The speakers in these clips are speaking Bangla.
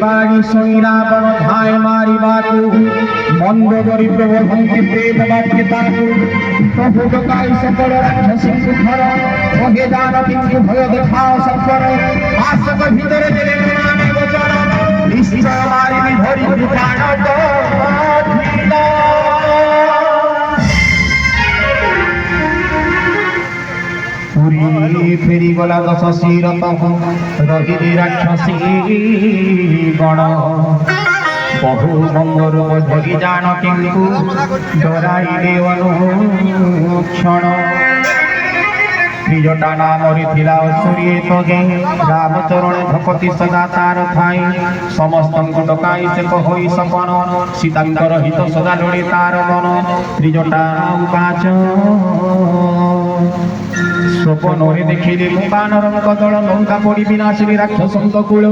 বাড়ি সৈরাবণ ধায় মারিবাকু মন্দ দরিদ্র ভঙ্গি প্রেম বাক্যে তাকু প্রভু ডকাই সকল রাক্ষসীঙ্কু ধর ওহে দান কিন্তু ভয় দেখাও সকল মাসক ভিতরে দেবে মানে গোচর নিশ্চয় মারিবি ধরি প্রাণ পুরী ফেরি গলা দশ শিরত রহিলে রাক্ষসী গণ বহু মঙ্গল ধরি জান কিন্তু ডরাইলে অনুক্ষণ ত্রিজটা নামরে থিলা অসুরিয়ে তগে রামচরণ ভকতি সদা তার থাই সমস্তଙ୍କୁ ডকাই সে কহই সপন সীতাঙ্কর হিত সদা লোড়ে তার মন ত্রিজটা উপাচ স্বপনরে দেখিলে মুকানরম কদল লঙ্কা পড়ি বিনাশিনী রাক্ষসঙ্ক কূল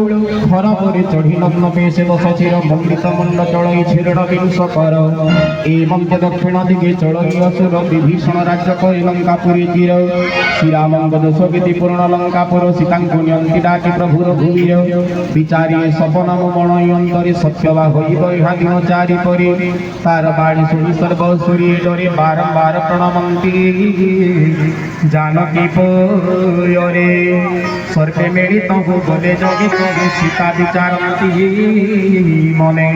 খর পরে চढ़ी নগ্ন বেশে দশ চির মন্ডিত মুন্ড চড়ই ছিরণ বিংশ কর এবং দক্ষিণ দিকে চড়ই অসুর বিভীষণ রাজ্য করে লঙ্কাপুরী তীর শ্রীরামঙ্গ দোষ গীতি পূর্ণ লঙ্কাপুর সীতাঙ্কু নিয়ন্তি ডাকি প্রভুর ভূমির বিচারি স্বপনম মণই অন্তরে সত্যবা হইব ইহা দিন চারি পরি তার বাণী শুনি সর্ব সূর্যে ডরে বারম্বার প্রণমন্তি जानकी पोरे सर्पे मिलित गले जगे जगे सीता विचारती मने।